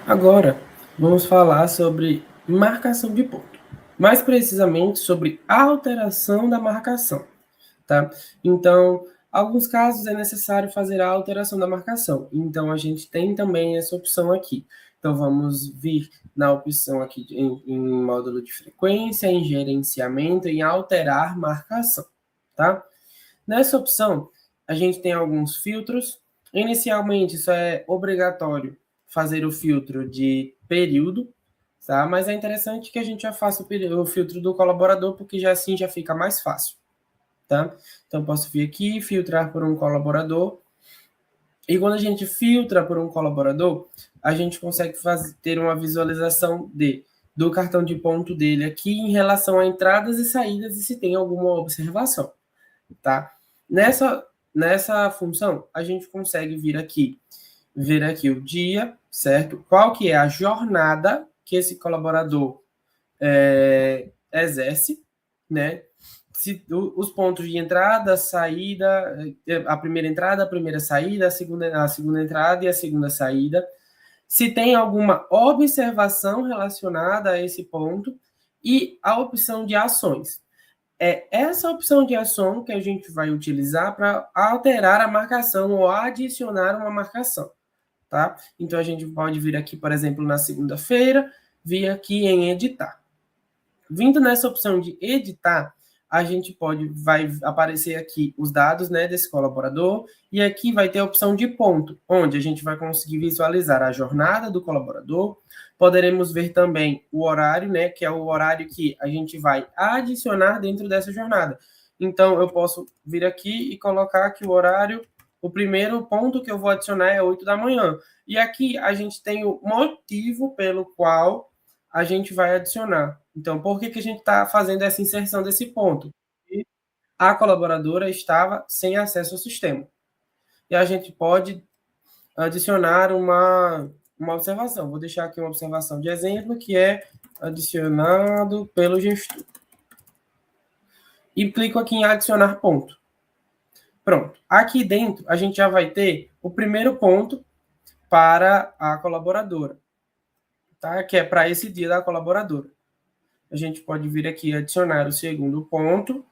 Agora, vamos falar sobre marcação de ponto. Mais precisamente sobre a alteração da marcação, tá? Então, alguns casos é necessário fazer a alteração da marcação. Então, a gente tem também essa opção aqui. Então, vamos vir na opção aqui em módulo de frequência, em gerenciamento, em alterar marcação, tá? Nessa opção, a gente tem alguns filtros. Inicialmente, isso é obrigatório fazer o filtro de período, tá? Mas é interessante que a gente já faça o filtro do colaborador, porque já assim já fica mais fácil, tá? Então, posso vir aqui, filtrar por um colaborador. E quando a gente filtra por um colaborador, a gente consegue ter uma visualização do cartão de ponto dele aqui em relação a entradas e saídas e se tem alguma observação, tá? Nessa função, a gente consegue ver aqui o dia, certo? Qual que é a jornada que esse colaborador exerce, né? Os pontos de entrada, saída, a primeira entrada, a primeira saída, a segunda entrada e a segunda saída. Se tem alguma observação relacionada a esse ponto e a opção de ações. É essa opção de ação que a gente vai utilizar para alterar a marcação ou adicionar uma marcação, tá? Então, a gente pode vir aqui, por exemplo, na segunda-feira, vir aqui em editar. Vindo nessa opção de editar, a gente vai aparecer aqui os dados, né, desse colaborador, e aqui vai ter a opção de ponto, onde a gente vai conseguir visualizar a jornada do colaborador. Poderemos ver também o horário, né, que é o horário que a gente vai adicionar dentro dessa jornada. Então, eu posso vir aqui e colocar que o horário, o primeiro ponto que eu vou adicionar é 8 da manhã. E aqui a gente tem o motivo pelo qual a gente vai adicionar. Então, por que a gente está fazendo essa inserção desse ponto? E a colaboradora estava sem acesso ao sistema. E a gente pode adicionar uma observação. Vou deixar aqui uma observação de exemplo, que é adicionado pelo gestor. E clico aqui em adicionar ponto. Pronto. Aqui dentro, a gente já vai ter o primeiro ponto para a colaboradora, tá? Que é para esse dia da colaboradora. A gente pode vir aqui e adicionar o segundo ponto.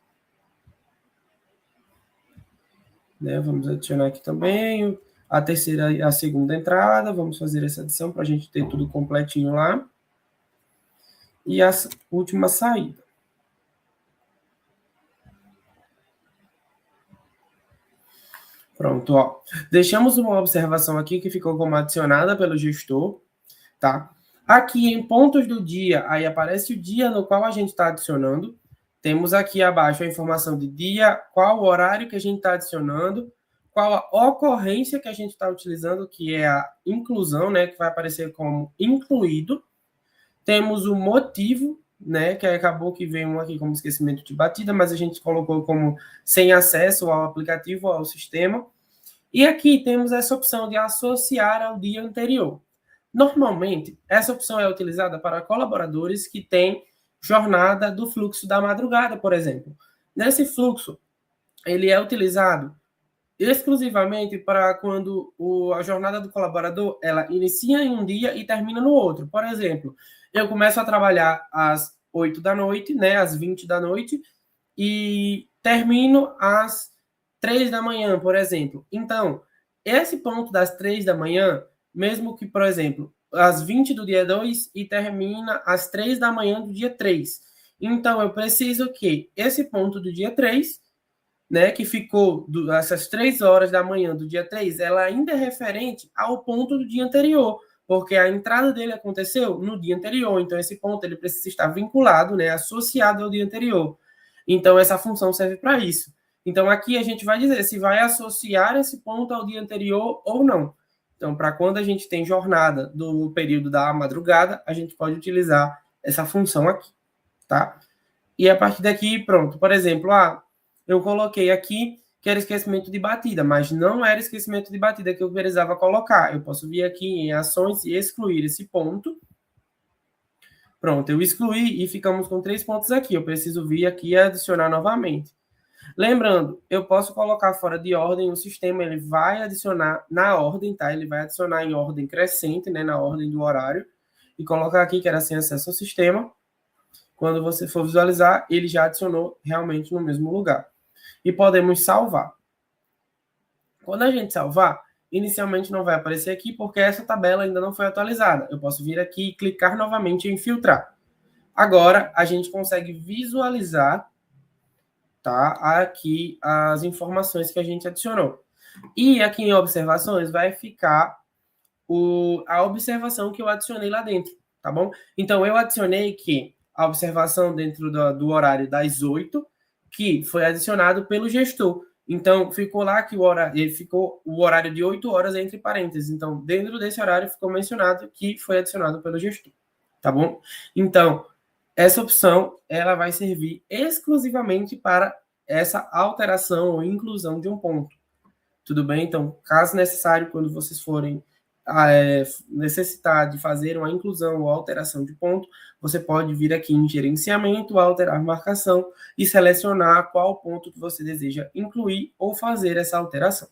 Né? Vamos adicionar aqui também a terceira e a segunda entrada. Vamos fazer essa adição para a gente ter tudo completinho lá. E a última saída. Pronto, ó. Deixamos uma observação aqui que ficou como adicionada pelo gestor, tá? Aqui em pontos do dia, aí aparece o dia no qual a gente está adicionando. Temos aqui abaixo a informação de dia, qual o horário que a gente está adicionando, qual a ocorrência que a gente está utilizando, que é a inclusão, né, que vai aparecer como incluído. Temos o motivo, né, que acabou que veio um aqui como esquecimento de batida, mas a gente colocou como sem acesso ao aplicativo, ao sistema. E aqui temos essa opção de associar ao dia anterior. Normalmente, essa opção é utilizada para colaboradores que têm jornada do fluxo da madrugada, por exemplo. Nesse fluxo, ele é utilizado exclusivamente para quando a jornada do colaborador ela inicia em um dia e termina no outro. Por exemplo, eu começo a trabalhar às 8 da noite, né, às 20 da noite, e termino às 3 da manhã, por exemplo. Então, esse ponto das 3 da manhã, mesmo que, por exemplo, às 20 do dia 2 e termina às 3 da manhã do dia 3. Então, eu preciso que esse ponto do dia 3, né, que ficou essas 3 horas da manhã do dia 3, ela ainda é referente ao ponto do dia anterior, porque a entrada dele aconteceu no dia anterior. Então, esse ponto ele precisa estar vinculado, né, associado ao dia anterior. Então, essa função serve para isso. Então, aqui a gente vai dizer se vai associar esse ponto ao dia anterior ou não. Então, para quando a gente tem jornada do período da madrugada, a gente pode utilizar essa função aqui, tá? E a partir daqui, pronto. Por exemplo, eu coloquei aqui que era esquecimento de batida, mas não era esquecimento de batida que eu precisava colocar. Eu posso vir aqui em ações e excluir esse ponto. Pronto, eu excluí e ficamos com 3 pontos aqui. Eu preciso vir aqui e adicionar novamente. Lembrando, eu posso colocar fora de ordem, o sistema ele vai adicionar na ordem, tá? Ele vai adicionar em ordem crescente, né, na ordem do horário, e colocar aqui que era sem acesso ao sistema. Quando você for visualizar, ele já adicionou realmente no mesmo lugar. E podemos salvar. Quando a gente salvar, inicialmente não vai aparecer aqui, porque essa tabela ainda não foi atualizada. Eu posso vir aqui e clicar novamente em filtrar. Agora, a gente consegue visualizar, tá, aqui as informações que a gente adicionou. E aqui em observações vai ficar a observação que eu adicionei lá dentro, tá bom? Então, eu adicionei que a observação dentro do horário das 8, que foi adicionado pelo gestor. Então, ficou lá que ficou o horário de 8 horas entre parênteses. Então, dentro desse horário ficou mencionado que foi adicionado pelo gestor, tá bom? Então, essa opção, ela vai servir exclusivamente para essa alteração ou inclusão de um ponto. Tudo bem? Então, caso necessário, quando vocês forem necessitar de fazer uma inclusão ou alteração de ponto, você pode vir aqui em gerenciamento, alterar marcação e selecionar qual ponto que você deseja incluir ou fazer essa alteração.